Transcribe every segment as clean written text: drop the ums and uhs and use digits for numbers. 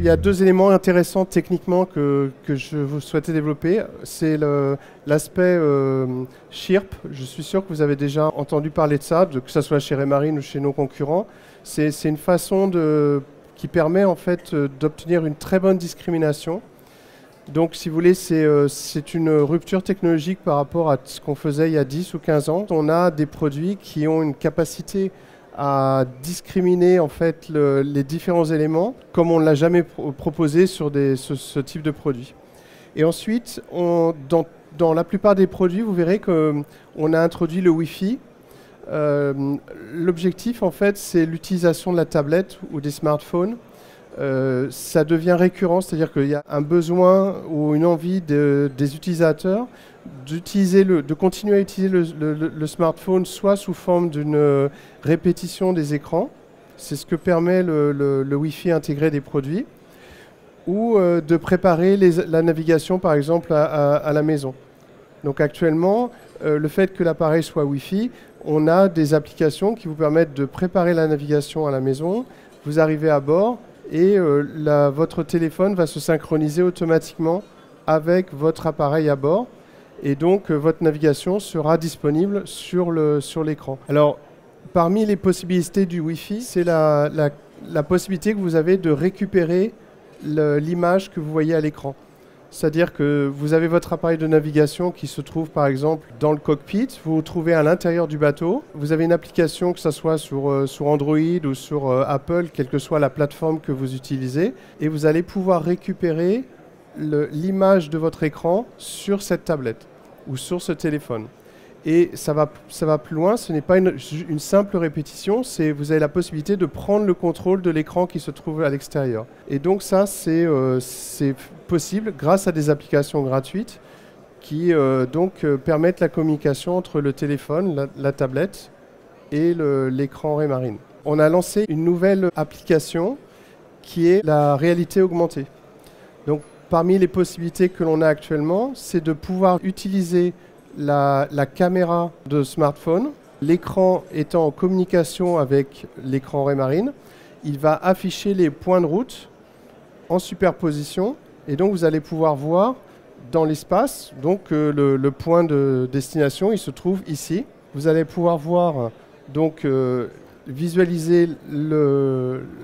Il y a deux éléments intéressants techniquement que je vous souhaitais développer. C'est l'aspect Chirp. Je suis sûr que vous avez déjà entendu parler de ça, que ce soit chez Raymarine ou chez nos concurrents. C'est une façon qui permet en fait d'obtenir une très bonne discrimination. Donc si vous voulez, c'est une rupture technologique par rapport à ce qu'on faisait il y a 10 ou 15 ans. On a des produits qui ont une capacité à discriminer en fait les différents éléments comme on ne l'a jamais proposé sur ce type de produit. Et ensuite, dans la plupart des produits, vous verrez qu'on a introduit le Wi-Fi. L'objectif en fait, c'est l'utilisation de la tablette ou des smartphones. Ça devient récurrent, c'est-à-dire qu'il y a un besoin ou une envie des utilisateurs de continuer à utiliser le smartphone soit sous forme d'une répétition des écrans, c'est ce que permet le Wi-Fi intégré des produits, ou de préparer la navigation par exemple à la maison. Donc actuellement, le fait que l'appareil soit Wi-Fi, on a des applications qui vous permettent de préparer la navigation à la maison, vous arrivez à bord, et votre téléphone va se synchroniser automatiquement avec votre appareil à bord. Et donc, votre navigation sera disponible sur l'écran. Alors, parmi les possibilités du Wi-Fi, c'est la possibilité que vous avez de récupérer l'image que vous voyez à l'écran. C'est-à-dire que vous avez votre appareil de navigation qui se trouve par exemple dans le cockpit, vous vous trouvez à l'intérieur du bateau, vous avez une application que ce soit sur Android ou sur Apple, quelle que soit la plateforme que vous utilisez, et vous allez pouvoir récupérer l'image de votre écran sur cette tablette ou sur ce téléphone. Et ça va plus loin, ce n'est pas une simple répétition, vous avez la possibilité de prendre le contrôle de l'écran qui se trouve à l'extérieur. Et donc ça, c'est possible grâce à des applications gratuites qui permettent la communication entre le téléphone, la tablette et l'écran Raymarine. On a lancé une nouvelle application qui est la réalité augmentée. Donc parmi les possibilités que l'on a actuellement, c'est de pouvoir utiliser la caméra de smartphone, l'écran étant en communication avec l'écran Raymarine, il va afficher les points de route en superposition et donc vous allez pouvoir voir dans l'espace, donc le point de destination, il se trouve ici. Vous allez pouvoir voir, donc visualiser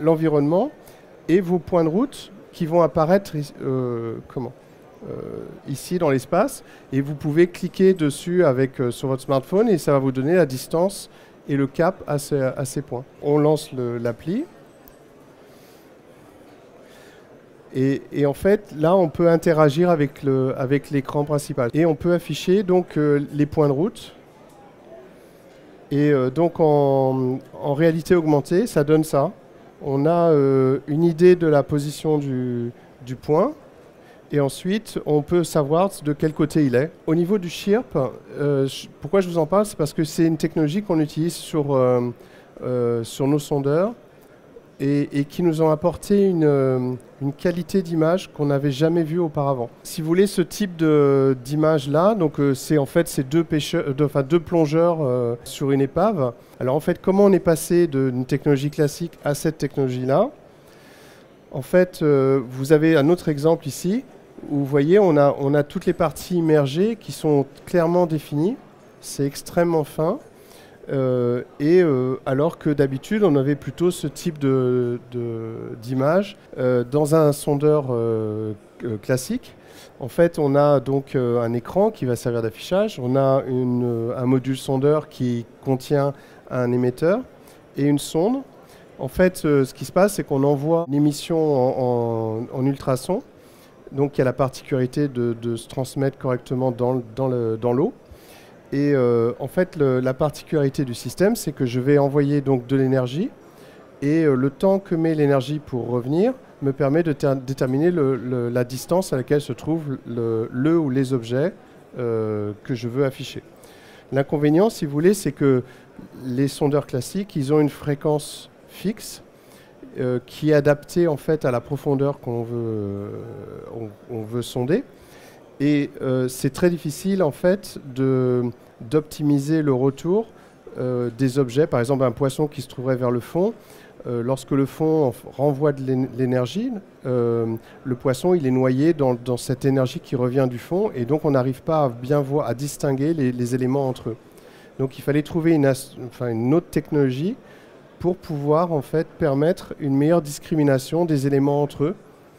l'environnement et vos points de route qui vont apparaître ici dans l'espace, et vous pouvez cliquer dessus sur votre smartphone et ça va vous donner la distance et le cap à ces points. On lance l'appli et en fait là on peut interagir avec l'écran principal et on peut afficher donc les points de route et donc en réalité augmentée ça donne ça. On a une idée de la position du point. Et ensuite, on peut savoir de quel côté il est. Au niveau du Chirp, pourquoi je vous en parle, c'est parce que c'est une technologie qu'on utilise sur nos sondeurs et qui nous ont apporté une qualité d'image qu'on n'avait jamais vue auparavant. Si vous voulez, ce type d'image-là, donc c'est deux plongeurs sur une épave. Alors en fait, comment on est passé d'une technologie classique à cette technologie-là? En fait, vous avez un autre exemple ici, où vous voyez, on a toutes les parties immergées qui sont clairement définies. C'est extrêmement fin. Alors que d'habitude, on avait plutôt ce type d'image dans un sondeur classique. En fait, on a donc un écran qui va servir d'affichage. On a un module sondeur qui contient un émetteur et une sonde. En fait, ce qui se passe, c'est qu'on envoie une émission en ultrasons. Donc, il y a la particularité de se transmettre correctement dans l'eau. Et en fait, la particularité du système, c'est que je vais envoyer donc de l'énergie. Et le temps que met l'énergie pour revenir me permet de déterminer la distance à laquelle se trouvent le ou les objets que je veux afficher. L'inconvénient, si vous voulez, c'est que les sondeurs classiques, ils ont une fréquence fixe qui est adaptée en fait à la profondeur qu'on veut sonder. Et c'est très difficile en fait d'optimiser le retour des objets. Par exemple, un poisson qui se trouverait vers le fond, lorsque le fond renvoie de l'énergie, le poisson il est noyé dans cette énergie qui revient du fond, et donc on n'arrive pas à bien voir, à distinguer les éléments entre eux. Donc il fallait trouver une autre technologie pour pouvoir en fait permettre une meilleure discrimination des éléments entre eux.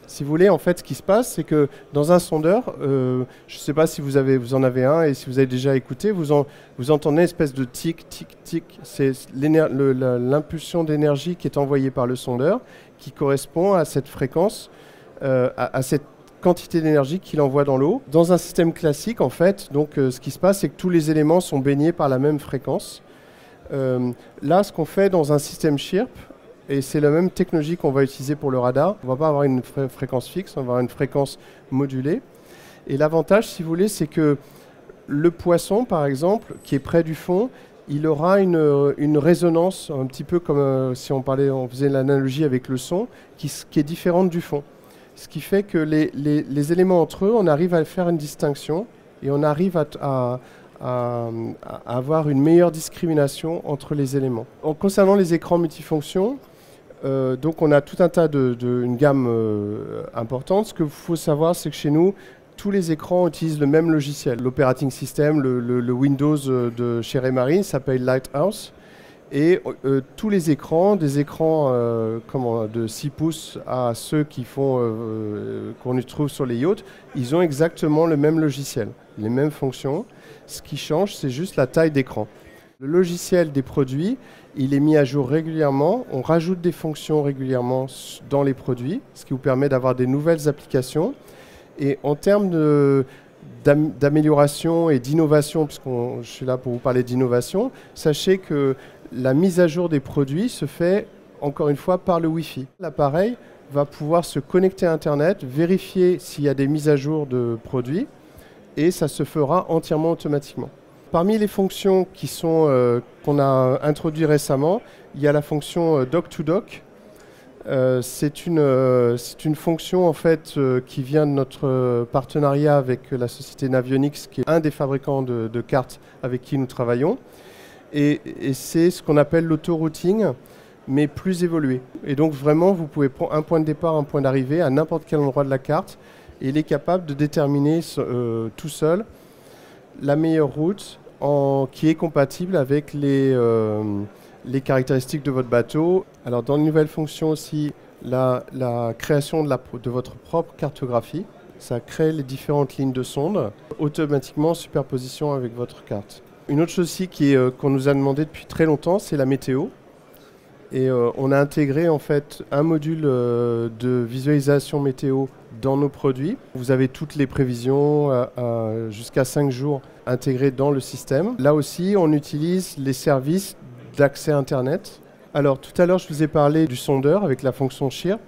Si vous voulez, en fait, ce qui se passe, c'est que dans un sondeur, je ne sais pas si vous en avez un et si vous avez déjà écouté, vous entendez une espèce de tic, tic, tic. C'est l'impulsion d'énergie qui est envoyée par le sondeur qui correspond à cette fréquence, à cette quantité d'énergie qu'il envoie dans l'eau. Dans un système classique, en fait, donc, ce qui se passe, c'est que tous les éléments sont baignés par la même fréquence. Là, ce qu'on fait dans un système Chirp, et c'est la même technologie qu'on va utiliser pour le radar. On ne va pas avoir une fréquence fixe, on va avoir une fréquence modulée. Et l'avantage, si vous voulez, c'est que le poisson, par exemple, qui est près du fond, il aura une résonance, un petit peu comme si on faisait l'analogie avec le son, qui est différente du fond. Ce qui fait que les éléments entre eux, on arrive à faire une distinction et on arrive à avoir une meilleure discrimination entre les éléments. Concernant les écrans multifonctions, donc on a tout un tas une gamme importante. Ce qu'il faut savoir, c'est que chez nous, tous les écrans utilisent le même logiciel. L'operating system, le Windows de chez Raymarine s'appelle Lighthouse. Et tous les écrans, des écrans de 6 pouces à ceux qu'on trouve sur les yachts, ils ont exactement le même logiciel, les mêmes fonctions. Ce qui change, c'est juste la taille d'écran. Le logiciel des produits, il est mis à jour régulièrement. On rajoute des fonctions régulièrement dans les produits, ce qui vous permet d'avoir des nouvelles applications. Et en termes d'amélioration et d'innovation, puisque je suis là pour vous parler d'innovation, sachez que la mise à jour des produits se fait, encore une fois, par le Wi-Fi. L'appareil va pouvoir se connecter à Internet, vérifier s'il y a des mises à jour de produits, et ça se fera entièrement automatiquement. Parmi les fonctions qu'on a introduites récemment, il y a la fonction Dock-to-Dock. C'est une fonction en fait, qui vient de notre partenariat avec la société Navionics, qui est un des fabricants de cartes avec qui nous travaillons. Et c'est ce qu'on appelle l'auto-routing, mais plus évolué. Et donc vraiment, vous pouvez prendre un point de départ, un point d'arrivée à n'importe quel endroit de la carte, et il est capable de déterminer tout seul la meilleure route qui est compatible avec les caractéristiques de votre bateau. Alors dans une nouvelle fonction aussi, la création de votre propre cartographie. Ça crée les différentes lignes de sonde automatiquement en superposition avec votre carte. Une autre chose aussi qu'on nous a demandé depuis très longtemps, c'est la météo. Et on a intégré en fait un module de visualisation météo dans nos produits. Vous avez toutes les prévisions jusqu'à 5 jours intégrées dans le système. Là aussi, on utilise les services d'accès Internet. Alors tout à l'heure, je vous ai parlé du sondeur avec la fonction Chirp.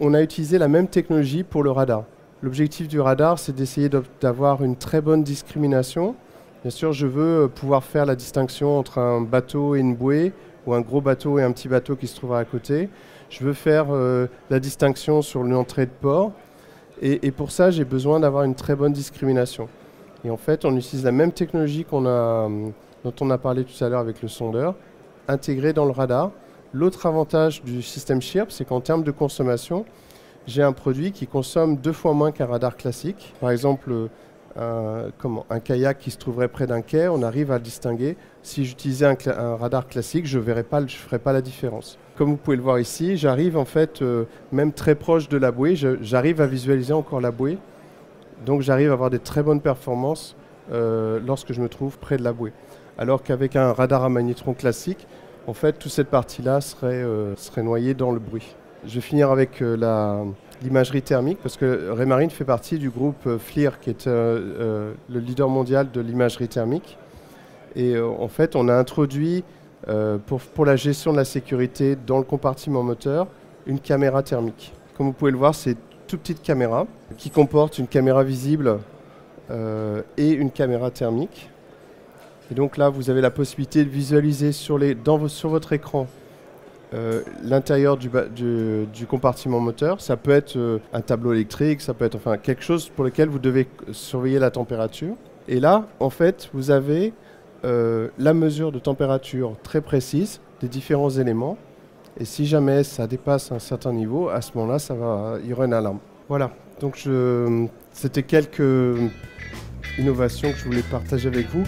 On a utilisé la même technologie pour le radar. L'objectif du radar, c'est d'essayer d'avoir une très bonne discrimination. Bien sûr, je veux pouvoir faire la distinction entre un bateau et une bouée, ou un gros bateau et un petit bateau qui se trouvera à côté. Je veux faire la distinction sur l'entrée de port. Et pour ça, j'ai besoin d'avoir une très bonne discrimination. Et en fait, on utilise la même technologie dont on a parlé tout à l'heure avec le sondeur, intégrée dans le radar. L'autre avantage du système Chirp, c'est qu'en termes de consommation, j'ai un produit qui consomme 2 fois moins qu'un radar classique. Par exemple, un kayak qui se trouverait près d'un quai, on arrive à le distinguer. Si j'utilisais un radar classique, je ne ferais pas la différence. Comme vous pouvez le voir ici, j'arrive en fait, même très proche de la bouée, j'arrive à visualiser encore la bouée. Donc j'arrive à avoir des très bonnes performances lorsque je me trouve près de la bouée. Alors qu'avec un radar à magnétron classique, en fait, toute cette partie-là serait noyée dans le bruit. Je vais finir avec l'imagerie thermique, parce que Raymarine fait partie du groupe FLIR, qui est le leader mondial de l'imagerie thermique. Et en fait, on a introduit, pour la gestion de la sécurité dans le compartiment moteur, une caméra thermique. Comme vous pouvez le voir, c'est une toute petite caméra qui comporte une caméra visible et une caméra thermique. Et donc là, vous avez la possibilité de visualiser sur votre écran l'intérieur du compartiment moteur. Ça peut être un tableau électrique, ça peut être enfin quelque chose pour lequel vous devez surveiller la température. Et là, en fait, vous avez la mesure de température très précise des différents éléments. Et si jamais ça dépasse un certain niveau, à ce moment-là, il y aura une alarme. Voilà, donc c'était quelques innovations que je voulais partager avec vous.